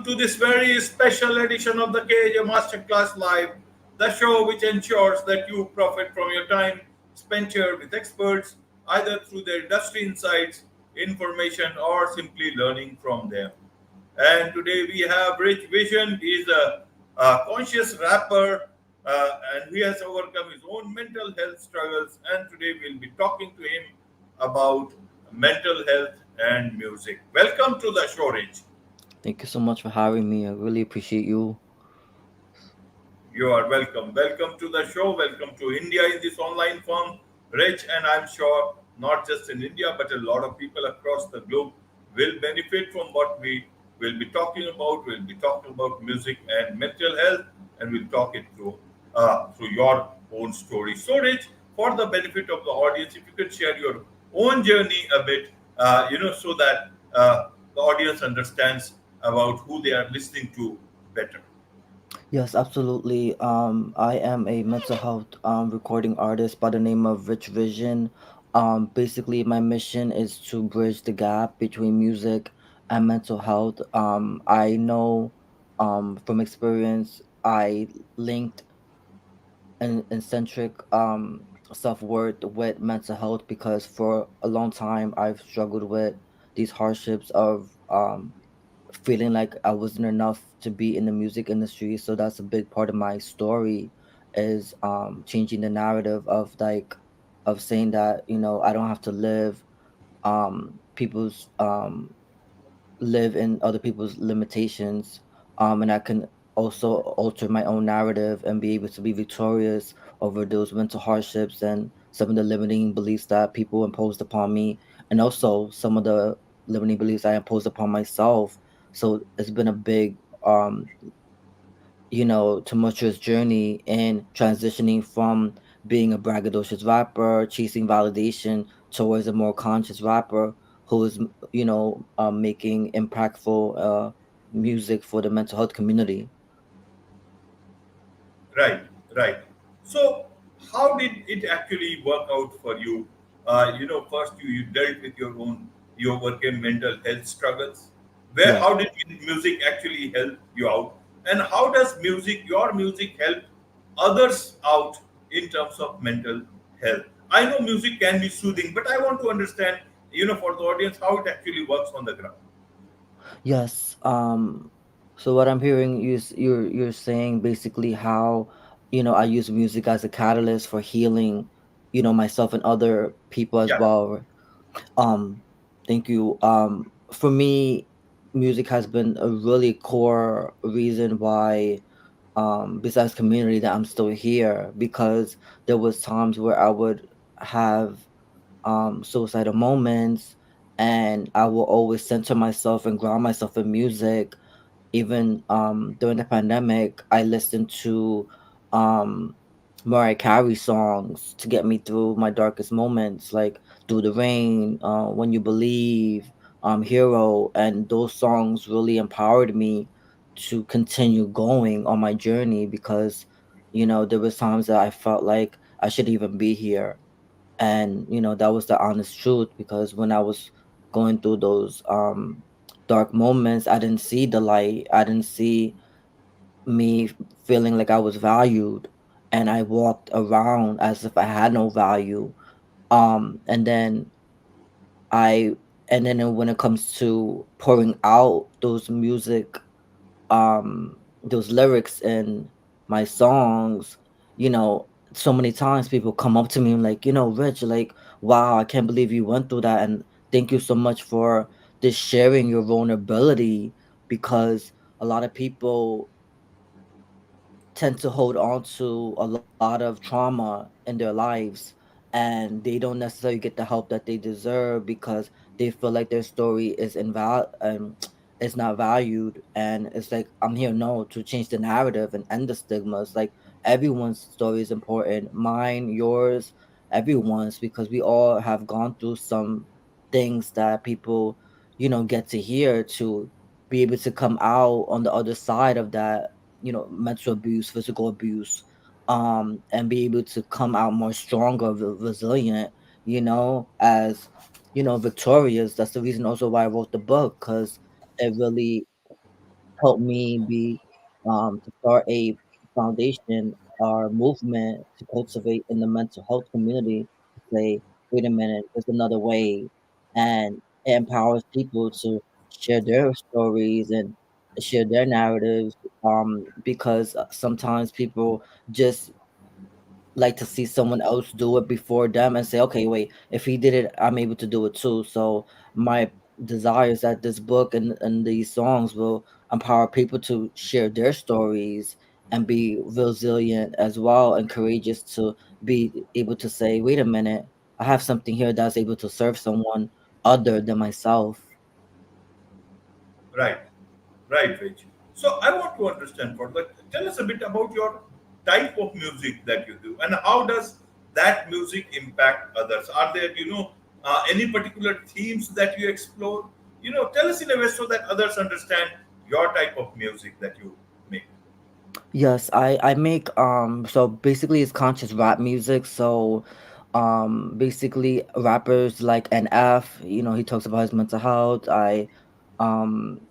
to this very special edition of the KJ Masterclass Live, the show which ensures that you profit from your time spent here with experts, either through their industry insights, information, or simply learning from them. And today we have Rich Vision. He's a conscious rapper and he has overcome his own mental health struggles. And today we'll be talking to him about mental health and music. Welcome to the show, Rich. Thank you so much for having me. I really appreciate you. You are welcome. Welcome to the show. Welcome to India in this online form. Rich, and I'm sure not just in India, but a lot of people across the globe will benefit from what we will be talking about. We'll be talking about music and mental health, and we'll talk it through your own story. So, Rich, for the benefit of the audience, if you could share your own journey a bit, so that the audience understands about who they are listening to better. Yes, absolutely. I am a mental health recording artist by the name of Rich Vision. Basically, my mission is to bridge the gap between music and mental health. I know from experience, I linked an eccentric self-worth with mental health because for a long time I've struggled with these hardships of feeling like I wasn't enough to be in the music industry. So that's a big part of my story is changing the narrative of of saying that, I don't have to people's live in other people's limitations, and I can also alter my own narrative and be able to be victorious over those mental hardships and some of the limiting beliefs that people imposed upon me, and also some of the limiting beliefs I imposed upon myself. So it's been a big tumultuous journey in transitioning from being a braggadocious rapper, chasing validation, towards a more conscious rapper who is, making impactful music for the mental health community. Right, right. So, how did it actually work out for you? First you dealt with your own, you overcame mental health struggles. Where, Yes. how did music actually help you out? And how does your music help others out in terms of mental health? I know music can be soothing, but I want to understand, for the audience, how it actually works on the ground. Yes. So what I'm hearing is you're saying basically how, I use music as a catalyst for healing, myself and other people as Yeah, well. Um, Thank you. For me, music has been a really core reason why, besides community, that I'm still here because there was times where I would have suicidal moments, and I will always center myself and ground myself in music. Even during the pandemic, I listened to um, Mariah Carey songs to get me through my darkest moments, like "Through the Rain," "When You Believe," "Hero," and those songs really empowered me to continue going on my journey because, there was times that I felt like I should even be here, and that was the honest truth because when I was going through those dark moments, I didn't see the light. I didn't see me feeling like I was valued, and I walked around as if I had no value. And then I and then when it comes to pouring out those lyrics in my songs, so many times people come up to me and like, Rich, like, wow, I can't believe you went through that. And thank you so much for this sharing your vulnerability because a lot of people tend to hold on to a lot of trauma in their lives and they don't necessarily get the help that they deserve because they feel like their story is not valued, and it's like I'm here no to change the narrative and end the stigmas. Like everyone's story is important, mine, yours, everyone's, because we all have gone through some things that people get to hear to be able to come out on the other side of that, mental abuse, physical abuse, and be able to come out more stronger, resilient, as victorious. That's the reason also why I wrote the book because it really. helped me be to start a foundation or movement to cultivate in the mental health community to say, wait a minute, there's another way, and it empowers people to share their stories and share their narratives, because sometimes people just like to see someone else do it before them and say, okay, wait, if he did it, I'm able to do it too. So my desire is that this book and these songs will empower people to share their stories and be resilient as well and courageous to be able to say, wait a minute, I have something here that's able to serve someone other than myself. Right. Right, Rich. So I want to understand further. Tell us a bit about your type of music that you do, and how does that music impact others? Are there, any particular themes that you explore? Tell us in a way so that others understand your type of music that you make. Yes, I make so basically it's conscious rap music. So basically rappers like NF, he talks about his mental health. I um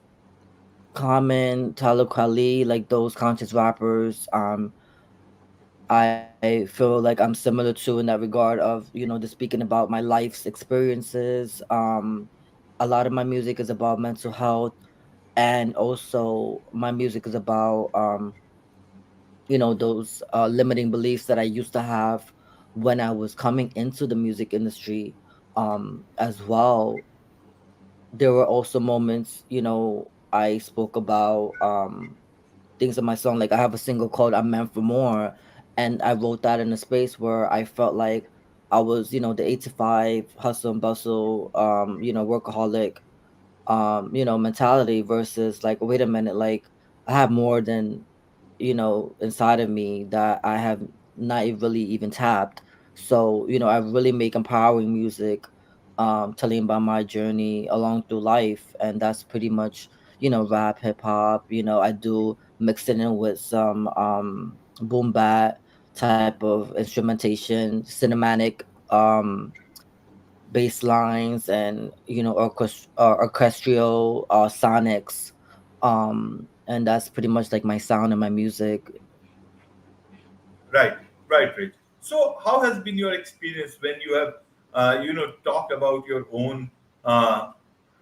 Common, Talib Kweli, like those conscious rappers. I feel like I'm similar to in that regard of, just speaking about my life's experiences. A lot of my music is about mental health, and also my music is about those limiting beliefs that I used to have when I was coming into the music industry. As well, there were also moments, I spoke about things in my song. Like I have a single called "I'm Meant for More," and I wrote that in a space where I felt like I was, the 8 to 5 hustle and bustle, workaholic, mentality versus like, wait a minute, like I have more than inside of me that I have not really even tapped. So, I really make empowering music, telling about my journey along through life. And that's pretty much, rap, hip hop. I do mix it in with some boom bap type of instrumentation, cinematic bass lines, and orchestral sonics. And that's pretty much like my sound and my music. Right, right, Rich. So, how has been your experience when you have, talked about your own uh,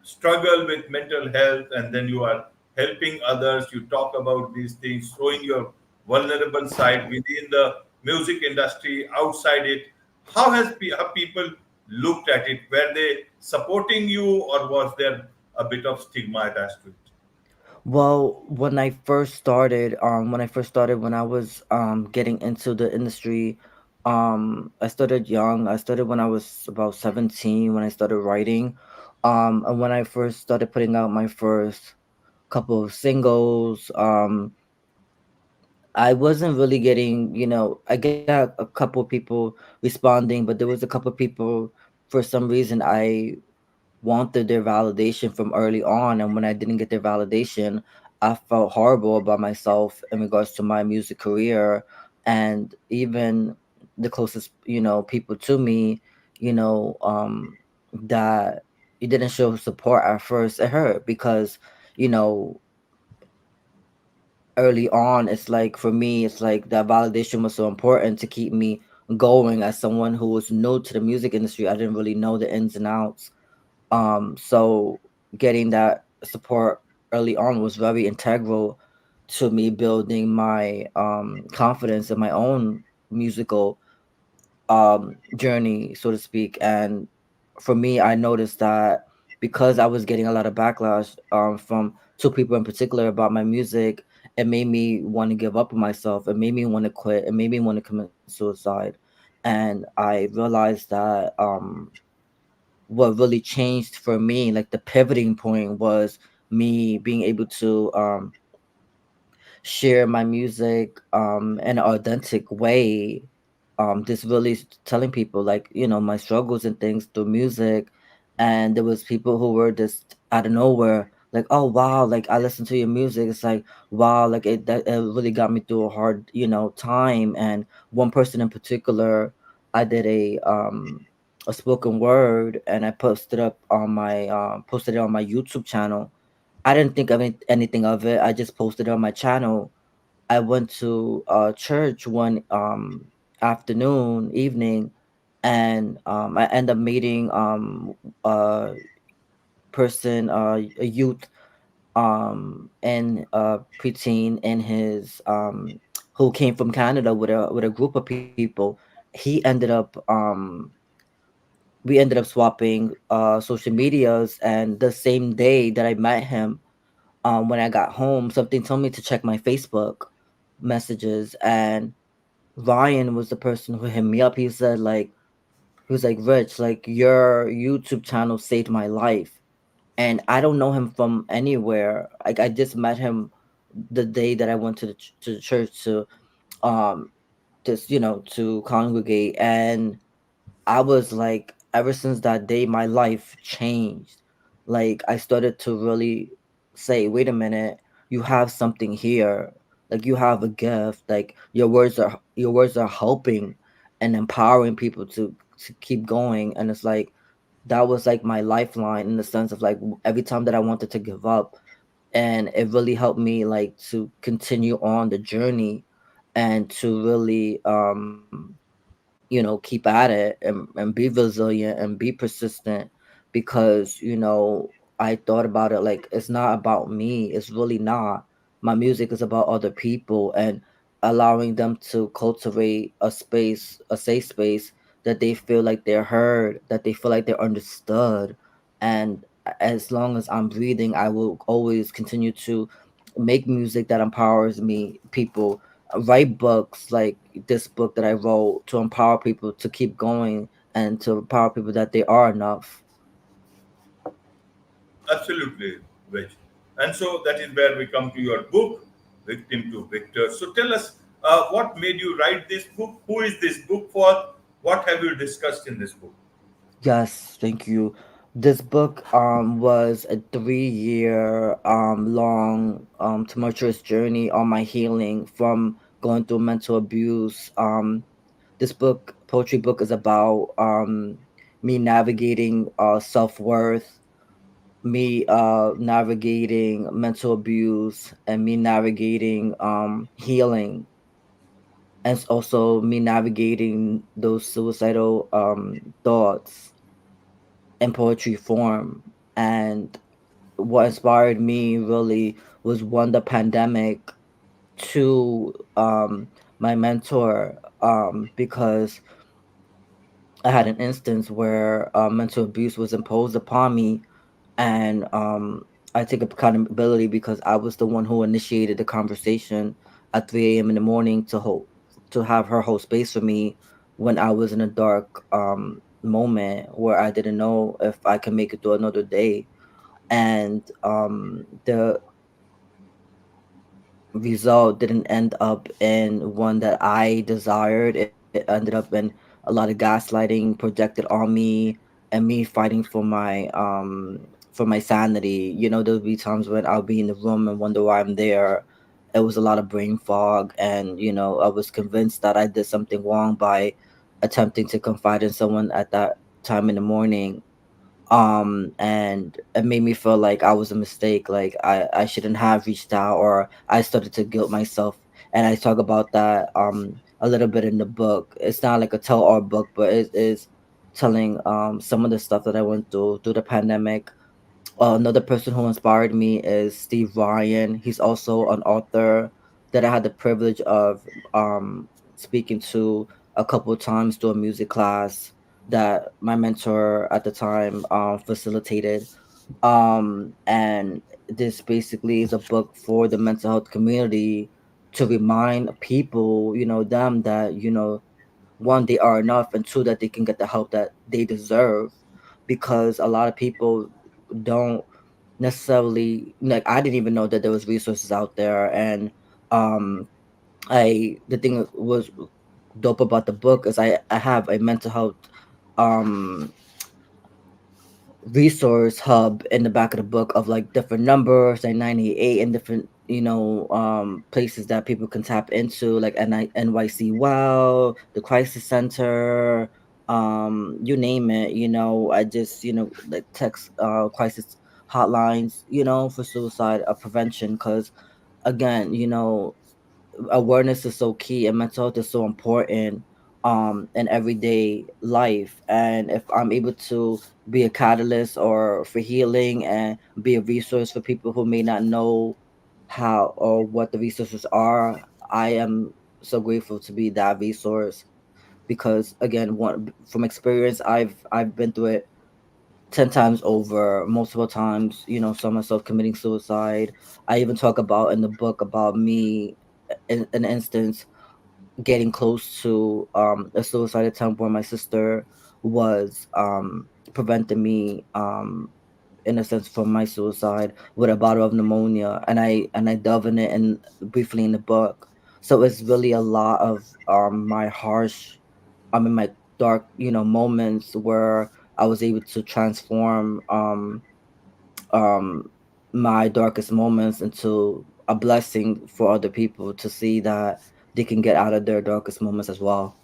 struggle with mental health, and then you are helping others? You talk about these things, showing your vulnerable side within the music industry, outside it. How have people looked at it? Were they supporting you, or was there a bit of stigma attached to it? Well, when I was getting into the industry, I started young. I started when I was about 17 when I started writing. And when I first started putting out my first couple of singles, I wasn't really getting, I got a couple people responding, but there was a couple people for some reason I wanted their validation from early on, and when I didn't get their validation, I felt horrible about myself in regards to my music career. And even the closest, people to me, that you didn't show support at first, it hurt because, you know early on, it's like for me, it's like that validation was so important to keep me going as someone who was new to the music industry. I didn't really know the ins and outs. So getting that support early on was very integral to me building my confidence in my own musical journey, so to speak. And for me, I noticed that because I was getting a lot of backlash from two people in particular about my music, it made me want to give up on myself. It made me want to quit. It made me want to commit suicide. And I realized that what really changed for me, like the pivoting point, was me being able to share my music in an authentic way. Just really telling people like, my struggles and things through music. And there was people who were just out of nowhere like, oh wow, like I listened to your music. It's like, wow, like it really got me through a hard, time. And one person in particular, I did a spoken word, and I posted it on my YouTube channel. I didn't think of anything of it. I just posted it on my channel. I went to church one afternoon, evening, and I end up meeting a person, a youth and preteen in his who came from Canada with a group of people. He ended up we ended up swapping social medias, and the same day that I met him, when I got home, something told me to check my Facebook messages, and Ryan was the person who hit me up. He said like he was like, Rich, like your YouTube channel saved my life. And I don't know him from anywhere. Like I just met him the day that I went to to the church to um just to congregate, and I was like, ever since that day, my life changed. Like, I started to really say, wait a minute, you have something here. Like, you have a gift. Like, your words are helping and empowering people to keep going. And it's like that was like my lifeline in the sense of like every time that I wanted to give up, and it really helped me like to continue on the journey and to really keep at it, and be resilient and be persistent, because I thought about it like it's not about me. It's really not. My music is about other people, and allowing them to cultivate a space, a safe space, that they feel like they're heard, that they feel like they're understood. And as long as I'm breathing, I will always continue to make music that empowers me people, write books like this book that I wrote, to empower people to keep going, and to empower people that they are enough. Absolutely, Rich. And so that is where we come to your book, Victim to Victor. So tell us, what made you write this book? Who is this book for? What have you discussed in this book? Yes, thank you. This book was a 3 year long tumultuous journey on my healing from going through mental abuse. This book, poetry book, is about me navigating self-worth, me navigating mental abuse, and me navigating healing, and it's also me navigating those suicidal thoughts in poetry form. And what inspired me really was, one, the pandemic, two, my mentor, because I had an instance where mental abuse was imposed upon me, and I take accountability because I was the one who initiated the conversation at 3 a.m. in the morning to have her hold space for me when I was in a dark moment where I didn't know if I can make it through another day. And the result didn't end up in one that I desired. It ended up in a lot of gaslighting projected on me, and me fighting for my sanity. There'll be times when I'll be in the room and wonder why I'm there. It was a lot of brain fog, and I was convinced that I did something wrong by attempting to confide in someone at that time in the morning. And it made me feel like I was a mistake, like I shouldn't have reached out, or I started to guilt myself. And I talk about that a little bit in the book. It's not like a tell all book, but it is telling some of the stuff that I went through the pandemic. Another person who inspired me is Steve Ryan. He's also an author that I had the privilege of speaking to a couple of times through a music class that my mentor at the time facilitated. And this basically is a book for the mental health community, to remind people, them, that one, they are enough, and two, that they can get the help that they deserve, because a lot of people don't necessarily, like, I didn't even know that there was resources out there. And um I the thing that was dope about the book is I have a mental health um resource hub in the back of the book, of like different numbers, like 98, and different places that people can tap into, like NYC Well, the Crisis Center, you name it. I just like text crisis hotlines, for suicide prevention. Because again, awareness is so key and mental health is so important in everyday life. And if I'm able to be a catalyst or for healing and be a resource for people who may not know how or what the resources are, I am so grateful to be that resource. Because again, from experience, I've been through it 10 times over, multiple times, saw myself committing suicide. I even talk about in the book about me in an instance getting close to a suicide attempt where my sister was preventing me, in a sense, from my suicide with a bottle of pneumonia, and I delve in it and briefly in the book. So it's really a lot of my harsh, in my dark, moments where I was able to transform um my darkest moments into a blessing for other people to see that they can get out of their darkest moments as well.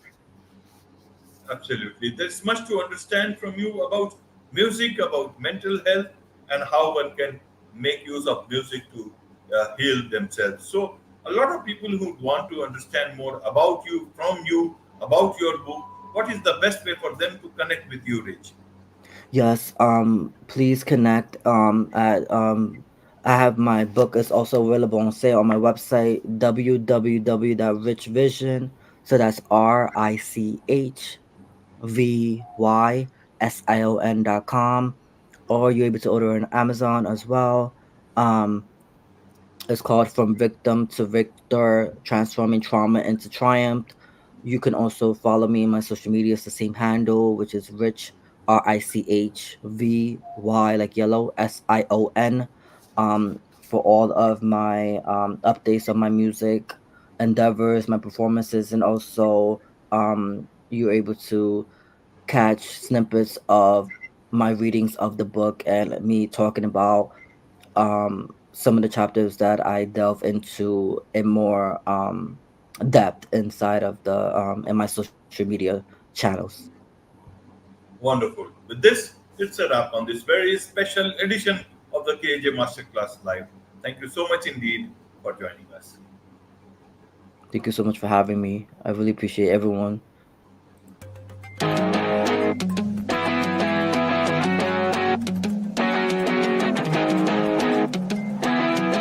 Absolutely. There's much to understand from you about music, about mental health, and how one can make use of music to heal themselves. So, a lot of people who want to understand more about you, from you, about your book, what is the best way for them to connect with you, Rich? Yes, please connect at I have my book is also available on sale on my website www.richvision. So that's RICHVYSION.com, or you're able to order on Amazon as well. Um, It's called From Victim to Victor, Transforming Trauma into Triumph. You can also follow me in my social media. It's the same handle, which is Rich, RICHVY, like yellow, SION, for all of my updates on my music endeavors, my performances, and also you're able to catch snippets of my readings of the book and me talking about some of the chapters that I delve into in more depth inside of the in my social media channels. Wonderful. With this, it's a wrap on this very special edition of the KJ Masterclass Live. Thank you so much indeed for joining us. Thank you so much for having me. I really appreciate everyone